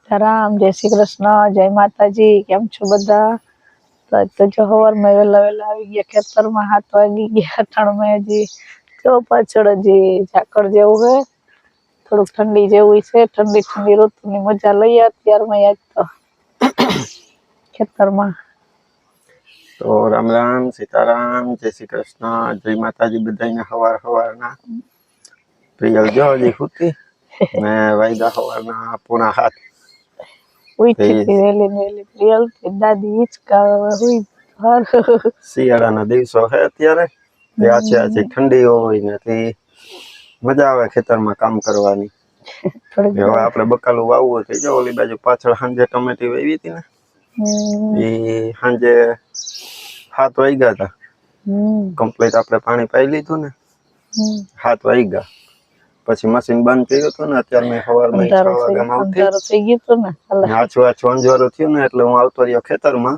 રામ જય શ્રી કૃષ્ણ જય માતાજી કેમ છો બધા તો જો સવારમાં વેલા વેલા આવી ગયા ખેતરમાં 7 વાગી ગયા અટાણમાં હજી તો પાછળ હજી ઝાકળ જેવું હે થોડુંક ઠંડી જેવું છે ઠંડી ઠંડી ઋતુની મજા લઈએ અત્યારમાં આજ તો ખેતરમાં તો રામ રામ સીતારામ જય શ્રી કૃષ્ણ જય માતાજી બધાને હવારના પ્રિયલ જો હજી હુતી ને વાયદા હવારના 6:30 ઉઠી વેલી પ્રિયલ દાદી હિચકા હુઈ શિયાળાના દિવસો હે અત્યારે તે આછી ઠંડી હોય ને તે મજા આવે ખેતરમાં કામ કરવાની હવે આપણે બકાલું વાવવું થઈ જો ઓલી બાજુ પાછળ સાંજે ટમેટી વાવી હતી ને એ સાંજે 7 વાગ્યા હતા કમ્પ્લીટ આપણે પાણી પાઈ લીધું ને 7 વાગ્યા પછી મશીન બંધ કર્યું હતું ને અત્યારે મેં સવારમાં 6 વાગ્યામાં થઈ ગયું હતું ને આછું અંજવાળું થયું ને એટલે હું આવતો રહ્યો ખેતરમાં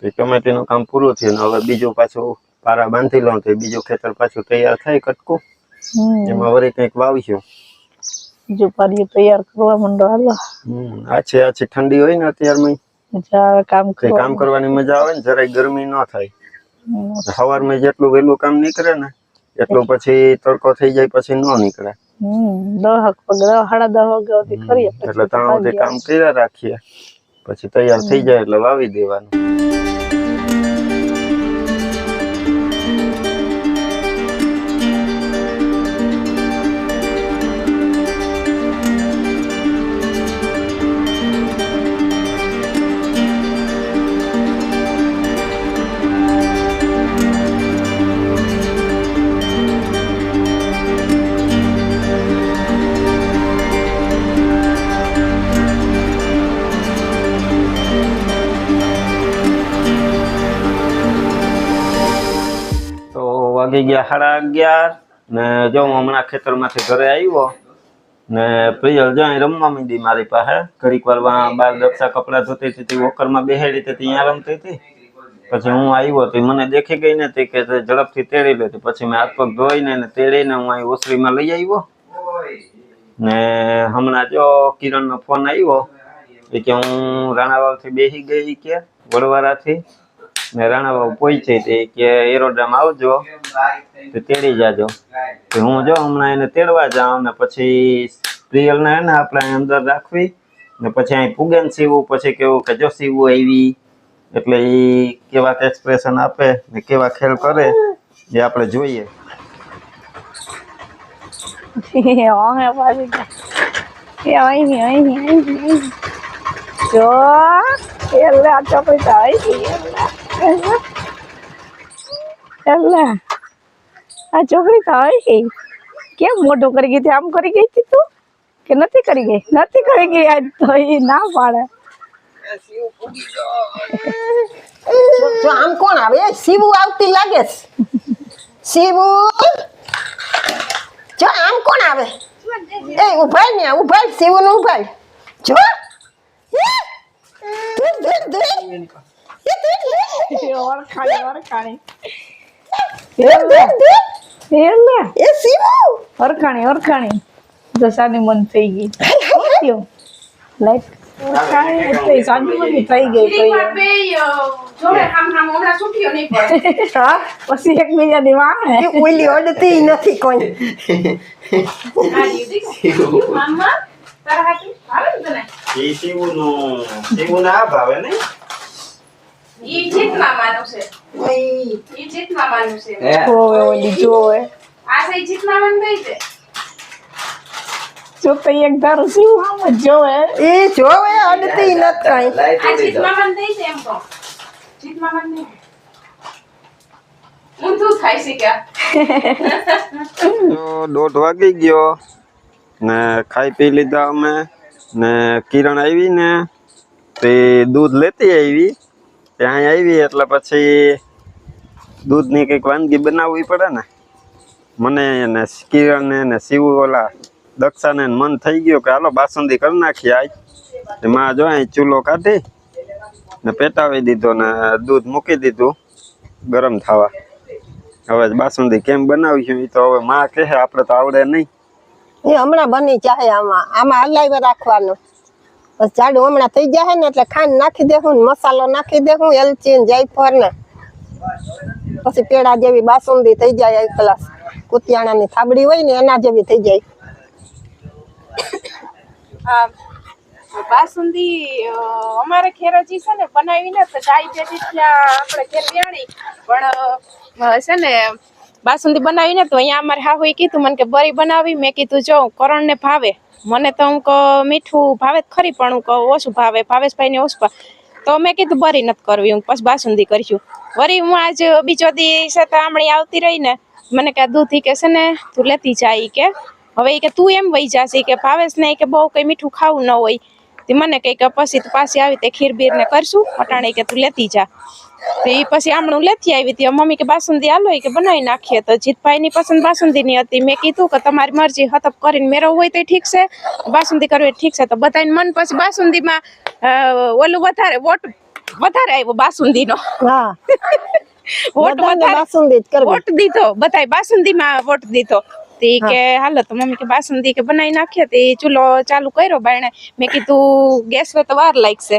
ટમેટીનું કામ પૂરું થયું ને હવે બીજું પાછું પારા બાંધી લઉં તો બીજું ખેતર પાછું તૈયાર થાય કટકું એમાં વળી કંઈક વાવીશું બીજું પારિયું તૈયાર કરવા માંડો હાલો આછી ઠંડી હોય ને અત્યારમાં કામ કરવાની મજા આવે ને જરાય ગરમી ન થાય સવારમાં જેટલું વહેલું કામ નીકળે ને એટલું પછી તડકો થઈ જાય પછી ન નીકળે 10:30 વાગ્યા કરીએ એટલે ત્યાં સુધી કામ કર્યા રાખીએ પછી તૈયાર થઈ જાય એટલે વાવી દેવાનું વાગી ગયા 11:30 ને જો હું હમણાં ખેતરમાંથી ઘરે આવ્યો ને પ્રિયલ જાય રમવા માંડી મારી પાસે ઘડીક વાર બાર દક્ષા કપડા ધોતી હતી વોકરમાં બેહાડી હતી ત્યાં રમતી હતી પછી હું આવ્યો તો મને દેખી ગઈ ને કે ઝડપથી તેડી લેતી પછી મેં હાથ પગ ધોઈને ને તેડીને હું અહીં ઓસરીમાં લઈ આવ્યો ને હમણાં જો કિરણનો ફોન આવ્યો કે હું રાણાવાવથી બેસી ગઈ કે વડવારાથી ને રાણાવાવ પહોંચી હતી કે એરોડ્રામ આવજો તો તેડી જાજો હું જો હમણાં એને તેડવા જાઉં ને પછી પ્રિયલને હે ને આપણે અંદર રાખવી ને પછી અહીં પૂગેન સીવું પછી કેવું કે જો સીવું આવી એટલે એ કેવા એક્સપ્રેશન આપે ને કેવા ખેલ કરે એ આપણે જોઈએ જો એટલે આ ચોપડી તો આવી આ છોકરી તો આવી કેમ મોટું કરી ગઈ આમ કરી ગઈ હતી તું કે નથી કરી ગઈ આજ તો એ ના પાડે જો આમ કોણ આવે શિવુ આવતી લાગે શિવુ જો આમ કોણ આવે એ ઉભાઈ ને ઉભાઈ શિવુ નું ઉભાઈ જો ઓરખાણી દશાની મન થઈ ગઈ પછી એકબીજાની વાહ ઓલી અડતી નથી કોઈ જો તો એક ધારું શિવ આમ જ જોવે એ જોવે અડતી નથી તો 1:30 વાગી ગયો ને ખાઈ પી લીધા અમે ને કિરણ આવી ને તે દૂધ લેતી આવી ત્યાં આવી એટલે પછી દૂધની કંઈક વાનગી બનાવવી પડે ને મને ને કિરણને ને શિવ ઓલા દક્ષાને મન થઈ ગયો કે હાલો બાસુંદી કરી નાખીએ આજ એમાં જો અહીં ચૂલો કાઢી ને પેટાવી દીધો ને દૂધ મૂકી દીધું ગરમ થવા હવે બાસુંદી કેમ બનાવ્યું એ તો હવે માં કહે આપણે તો આવડે નહીં એ હમણાં બની ચાહે આમાં હલાવી રાખવાનું બસ જાડું હમણાં થઈ જાય ને એટલે ખાંડ નાખી દેવું ને મસાલો નાખી દેવું એલચી ને જાયફળ ને પછી પેડા જેવી બાસુંદી થઈ જાય એક ગ્લાસ કુતિયાણાની થાબડી હોય ને એના જેવી થઈ જાય. હા બાસુંદી અમારે ઘેર હજી છે ને બનાવી ને તો ડાયબિટીસ ત્યાં આપણે ઘેર વ્યાણી પણ છે ને બાસુંદી બનાવી ને તો અહીંયા અમારે હાહુએ કીધું મને કે બરી બનાવી. મેં કીધું જો કરણ ને ભાવે મને તો હું મીઠું ભાવે જ ખરી પણ હું ઓછું ભાવે ભાવેશભાઈ ને ઓછું ભાવે તો મેં કીધું બરી નથી કરવી હું પછી બાસુંદી કરીશું. વળી હું આજ બીજો દી છે તો આમળી આવતી રહી ને મને કે દૂધ કે છે ને તું લેતી જાય કે હવે કે તું એમ વહી જાશે કે ભાવેશ ને કે બહુ કઈ મીઠું ખાવું ન હોય તે મને કઈ કે પછી પાછી આવી તે ખીર બીર ને કરશું અટાણે કે તું લેતી જા. તો એ પછી આમણું લેતી આવી હતી મમ્મી કે બાસુંદી હાલો કે બનાવી નાખીએ તો જીતભાઈ ની પસંદ બાસુંદી ની હતી. મેં કીધું કે તમારી મરજી હતપ કરીને મેળવવું હોય તો ઠીક છે બાસુંદી કરવી ઠીક છે તો બધાને મન પછી બાસુંદીમાં ઓલું વધારે આવ્યો બાસુંદી નો હા વોટ બધાને વધારે બાસુંદી જ કરવી. વોટ દીધો બધાય બાસુંદીમાં વોટ દીધો. તે કે હાલો તો મમ્મી કે બાસુંદી કે બનાવી નાખીએ તે ચૂલો ચાલુ કર્યો બાયણે. મેં કીધું ગેસ વે તો વાર લાગશે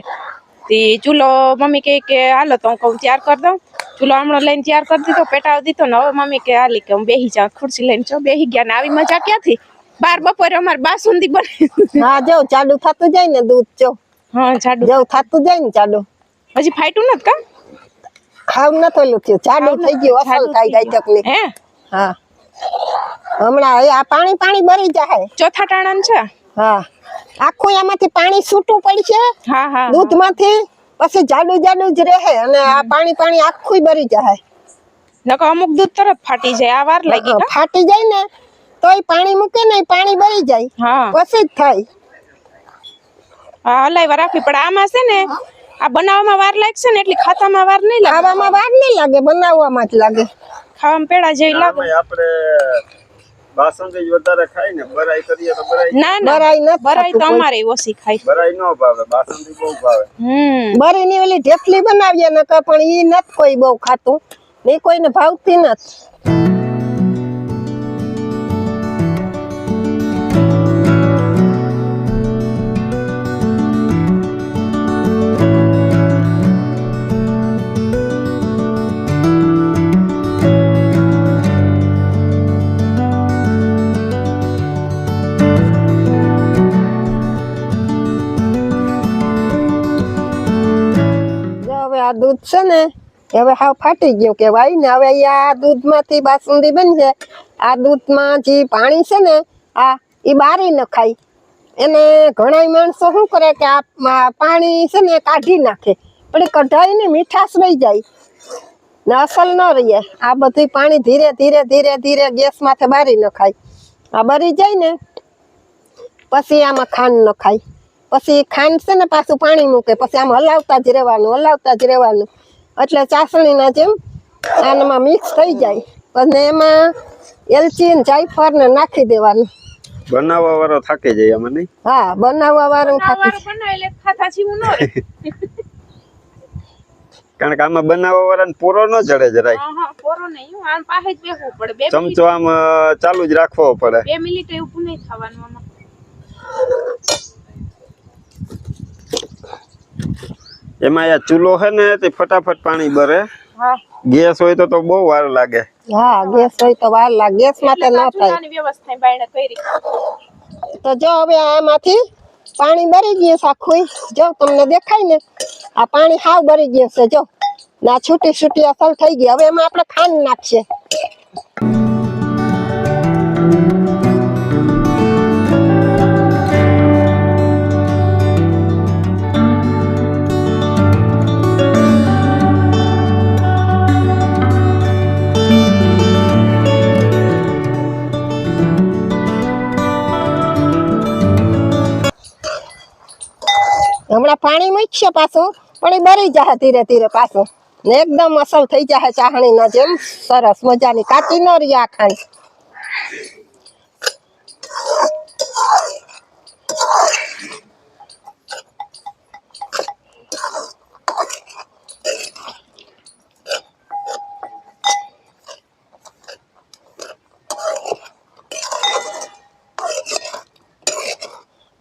તે ચૂલો મમ્મી કે હાલો તો હું કહું તૈયાર કરી દઉં. ચૂલો હમણાં લઈને તૈયાર કરી દીધો પેટાવી દીધો ને હવે મમ્મી કે હાલી કે હું બેસી જાઉં ખુરશી લઈને છો બેસી ગયા ને આવી મજા ક્યાંથી બાર બપોરે અમારે બાસુંદી બને. હા જો જાડું થતું જાય ને દૂધ જો હા જાડું જેવું થતું જાય ને જાડું હજી ફાટ્યું નથી કા ખાવ નતો ઓલું થયું જાડું થઈ ગયું અસલ થાય ગાયચકની. હે હા હમણાં આ પાણી પાણી ભરી જાય. ચોથા ટાણા છે. હા આખું એમાંથી પાણી છૂટું પડશે હા હા દૂધમાંથી પછી જાડું જાડું જ રહે અને આ પાણી પાણી આખું ભરી જાય. નકર અમુક દૂધ તરત ફાટી જાય આ વાર લાગી કા ફાટી જાય ને તોય પાણી મૂકે ને પાણી ભરી જાય હા પછી જ થાય. હા હલાઈવા રાખવી પડે આમાં છે ને આ બનાવવામાં વાર લાગશે ને એટલે ખાતામાં વાર નહીં લાગે ખાવામાં વાર નહીં લાગે બનાવવામાં જ લાગે. ખાવામાં પેડા જેવી લાગે આમાંય આપણે બાસુંદી જ વધારે ખાય ને બરાઈ કરીએ તો બરાઈ ના ના બરાઈ નથી બરાઈ તો થતું કોઈ. અમારે ઓછી ખાય બરાઈ ન ભાવે બાસુંદી બહુ ભાવે. બરી ની ઓલી ઢેફલી બનાવીએ ને તો પણ ઈ નથી કોઈ બહુ ખાતું ને કોઈને ભાવતી નથી. આ દૂધ છે ને હવે હાવ ફાટી ગયું કેવાય ને હવે આ દૂધમાંથી બાસુંદી બનશે. આ દૂધમાં જે પાણી છે ને આ એ બારી નખાય. એને ઘણા માણસો શું કરે કે આ પાણી છે ને કાઢી નાખે પણ એ કઢાઈ ને મીઠાશ રહી જાય ને અસલ ન રહીએ. આ બધું પાણી ધીરે ધીરે ધીરે ધીરે ગેસ માથે બારી નખાય. આ બરી જાય ને પછી આમાં ખાંડ નખાય. પછી ખાંડ છે ને પાછું પાણી મૂકે પછી આમ હલાવતા જ રહેવાનું એટલે ચાસણીના જેમ આનામાં મિક્સ થઈ જાય. અને એમાં એલચી ને જાયફળ ને નાખી દેવાનું. બનાવવા વાળો થાકી જાય આમાં નહીં. હા બનાવવા વાળું થાકી બનાવી લે ખાતા જીવું ન રહે કારણ કે આમાં બનાવવા વાળાને પૂરો ન જડે જરાય. હા પોરો નહીં હું આમ પાસે જ બેસવું પડે બે ચમચો આમ ચાલુ જ રાખવો પડે. 2 મિનિટ એવું નહીં થવાનું આમાં. એમાં આ ચૂલો છે ને તે ફટાફટ પાણી બરે. હા ગેસ હોય તો બહુ વાર લાગે. હા ગેસ હોય તો વાર લાગે ગેસ માટે ન થાય. ચૂલાની વ્યવસ્થા બાયણે કરી તો જો હવે આમાંથી પાણી બરી ગયું છે આખું જો તમને દેખાય ને આ પાણી હાવ બરી ગયું છે જો ના છૂટી છૂટી અસલ થઈ ગઈ. હવે એમાં આપણે ખાંડ નાખશે. હમણાં પાણી મૂકશે પાછું પણ એ બરી જાય ધીરે ધીરે પાછું ને એકદમ અસલ થઈ જાય ચાહણીના જેમ સરસ મજાની કાચી ન રહી આ ખાંડ.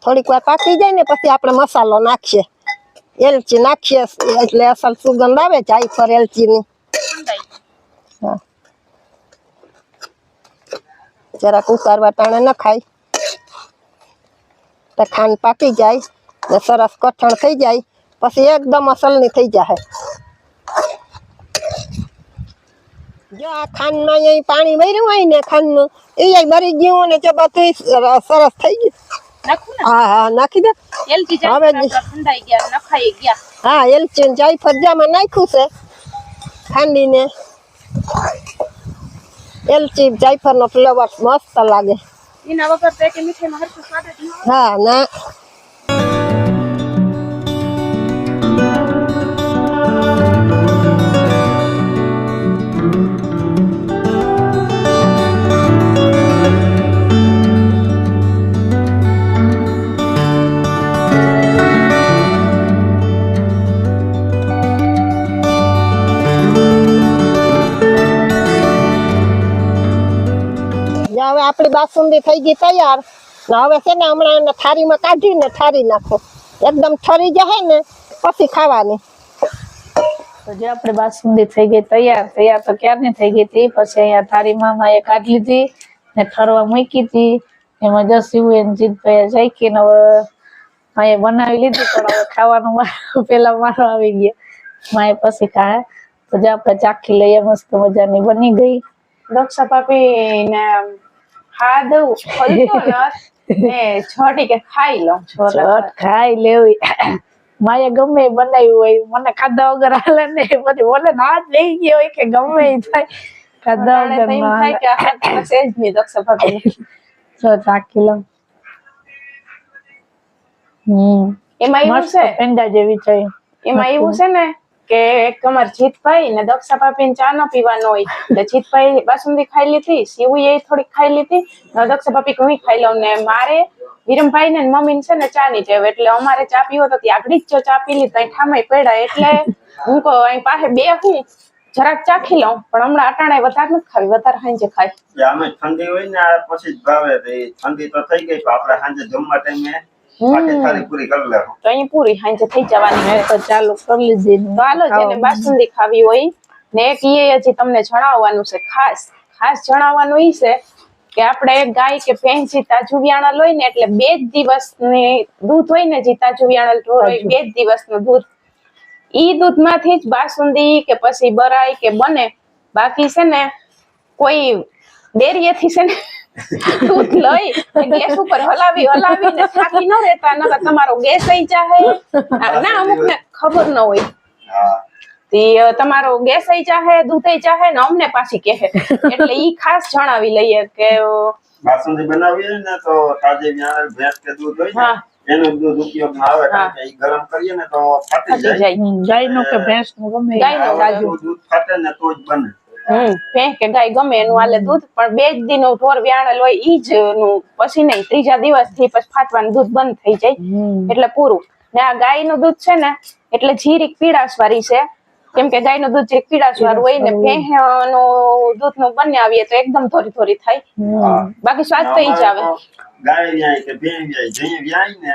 થોડીક વાર પાકી જાય ને પછી આપણે મસાલો નાખીએ, એલચી નાખીએ એટલે અસલ સુગંધ આવે જાયફળ એલચીની. હા, જરાક ઉકાળવા ટાણે નખાય તો ખાંડ પાકી જાય ને સરસ કઠણ થઈ જાય પછી એકદમ અસલની થઈ જાય. જો આ ખાંડમાં અહીં પાણી ભર્યું હોય ને ખાંડનું એ મરી ગયું ને બધું સરસ થઈ ગયું. નાખું ને હા હા નાખી દે. એલચી હવે જાયફળ આપણા ઠંડાઈ ગયા નખાઈ ગયા. હા એલચી ને જાયફળ જામાં નાખ્યું છે ખાંડીને. એલચી જાયફળ નો ફ્લેવર મસ્ત લાગે. એના વગર તો કે મીઠાઈમાં હરખું સ્વાદ જ ન આવે. હા ના હવે આપણી બાસુંદી થઈ ગઈ તૈયાર. ને હવે છે ને હમણાં એને થાળીમાં કાઢીને ઠારી નાખો, એકદમ ઠરી જાય ને પછી ખાવાની. તો જે આપણે બાસુંદી થઈ ગઈ તૈયાર, તૈયાર તો ક્યારની થઈ ગઈ હતી. પછી અહીંયા થાળીમાં માએ કાઢી લીધી ને ઠરવા મૂકી હતી. એમાં જો શિવું એને જીતભાઈ જાયકીને હવે માએ બનાવી લીધી, પણ હવે ખાવાનું પેલા મારો આવી ગયા. માએ પછી ખાય તો જે આપણે ચાખી લઈએ, મસ્ત મજાની બની ગઈ. દક્ષા ભાભી ને ખા દઉં ખોલતો ને છોડી કે ખાઈ લઉં ચટ ખાઈ લેવી. માએ ગમે એ બનાવ્યું હોય, મને ખાધા વગર હાલે ને. પછી બોલે ના જ લઈ ગયો હોય કે ગમે એ થાય, ખાધા વગર એમ ના થાય કે આ હાથમાં સેજ નહીં દક્ષા ભાભી. તો ચાખી લઉં. એમાં એવું મસ્ત છે પેંડા જેવી છે. એમાં એવું છે ને કે એક અમાર જીતભાઈ ને દક્ષા ભાભી ને ચા ન પીવાનો હોય એટલે જીતભાઈ બાસુંદી ખાઈ લીધી, શિવું એ થોડીક ખાઈ લીધી, દક્ષા ભાભી ઘણી ખાઈ લઉં ને મારે વિરમભાઈ ને મમ્મી છે ને ચા ની ટેવ એટલે અમારે ચા પીવો તો આગળ જ ચા પી લીધી ઠામાઈ પડ્યા એટલે હું કહું અહીં પાસે બે હું જરાક ચાખી લઉં પણ હમણાં અટાણે વધારે નથી ખાવી, વધારે સાંજે ખાય. આમે ઠંડી હોય ને આ પછી જ ભાવે. તો એ ઠંડી તો થઈ ગઈ, તો આપણે સાંજે જમવા ટાઈમે પાછી થાળી પૂરી કરી લેવું. તો અહીં પૂરી સાંજે થઈ જવાની. મેં તો ચાલુ કરી લીધી. તો હાલો જેને બાસુંદી ખાવી હોય ને એક એ હજી તમને જણાવવાનું છે, ખાસ જણાવવાનું ઈ છે કે આપણે ગાય કે ભેંસ જે તાજું વ્યાણલ હોય ને એટલે 2 જ દિવસની દૂધ હોય ને, જે તાજું વ્યાણલ ઢોર હોય 2 જ દિવસનું દૂધ, ઈ દૂધમાંથી જ બાસુંદી કે પછી બરાઈ કે બને. બાકી છે ને કોઈ ડેરીએથી છે ને દૂધ લઈ ગેસ ઉપર હલાવીને થાકી ન રહેતા, નકર તમારો ગેસ થઈ જાય. ના અમુક ને ખબર ન હોય તમારો ગેસ ચાહે દૂધ ચાહે ને અમને પાછી કહે એટલે ઈ ખાસ જણાવી લઈએ કે બાસુંદી બનાવી હોય ને તો તાજે વ્યાણેલ ભેંસ કે દૂધ હોય ને એનું દૂધ ઉપયોગમાં આવે, કારણ કે ઈ ગરમ કરીએ ને તો ફાટી જાય. ગાયનું કે ભેંસનું ગમે ગાયનું દૂધ ફાટે ને તો જ બને. ભેંસ કે ગાય ગમે એનું હાલે દૂધ, પણ 2 જ દિનનું ઢોર વ્યાણેલ હોય ઈ જ નું પછી નહીં, ત્રીજા દિવસથી પછી ફાટવાનું દૂધ બંધ થઈ જાય એટલે પૂરું. ને આ ગાયનું દૂધ છે ને એટલે જીરીક પીળાશ વાળી છે, કેમ કે ગાયનું દૂધ જે પીળાશ વાળું હોય ને ભેંસનું દૂધનું બંને આવીએ તો એકદમ થોડી થાય, બાકી સ્વાદ તો ઈ જ આવે. ગાય વ્યાય કે ભેંસ વ્યાય જઈ વ્યાય ને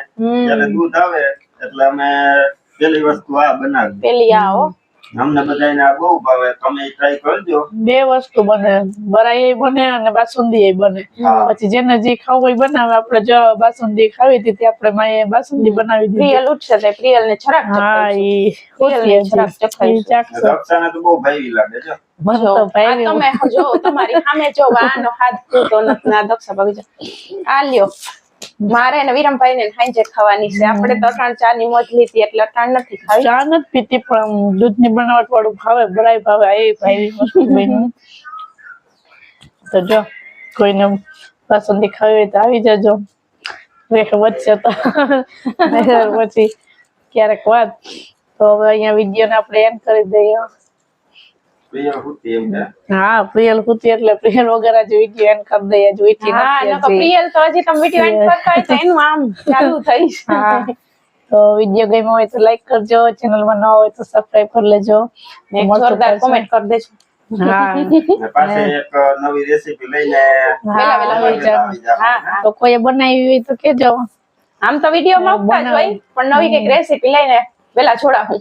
ત્યારે દૂધ આવે એટલે અમે પેલી વસ્તુ આ બનાવી. પેલી આ અમને બધાને આ બહુ ભાવે, તમે ટ્રાય કરજો. 2 વસ્તુ બને, બરાઈ બને અને બાસુંદી બને. પછી જેને જે ખાવું હોય બનાવે. આપણે જો બાસુંદી ખાવી હતી આપણે માએ બાસુંદી બનાવી દીધી. પ્રિયલ ઉઠશે તે પ્રિયલ ને છરાક હા ઈ છરાક ચખાઈ દક્ષાને તો બહુ ભાવી લાગે છે. મને તો ભાઈ તમે જો તમારી સામે જો આનો હાથ તો નથી ના દક્ષા ભાભી આ લ્યો મારે ને વિરમભાઈ ને સાંજે ખાવાની છે. આપણે તો અટાણ ચા ની મોજ લીધી એટલે અટાણ નથી ખાવી. ચા નથી પીતી પણ દૂધ ની બનાવટ વાળું ભાવે, બરાઈ ભાવે. એ ભાઈ મસ્ત બન્યું. તો જો કોઈને બાસુંદી ખાવી હોય તો આવી જજો. વચ્ચે તો પછી ક્યારેક વાત. તો હવે અહીંયા વિડીયો ને આપણે એન્ડ કરી દઈએ. પ્રિયલ હુતી એમ કે હા પ્રિયલ હુતી એટલે પ્રિયલ વગર જ વિડીયો એન્ડ કરી દઈએ. જ વીટી નથી પ્રિયલ તો હજી તમે વિડીયો એન્ડ કરતા હોય તો એનું આમ ચાલુ થઈ હા. તો વિડીયો ગમ્યો હોય તો લાઈક કરજો, ચેનલ માં નવા હોય તો સબસ્ક્રાઇબ કરી લેજો, ને જોરદાર કોમેન્ટ કરી દેજો. હા પાછે એક નવી રેસીપી લઈને વેલા તો કોઈ બનાવી હોય તો કેજો. આમ તો વિડીયો માં ઉગતા જ હોય પણ નવી કઈક રેસીપી લઈને પેલા છોડાવું.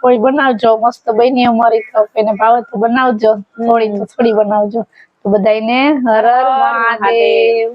કોઈ બનાવજો મસ્ત બની અમારી તો એને ભાવે તો બનાવજો થોડી બનાવજો તો બધાને હર હર મહાદેવ.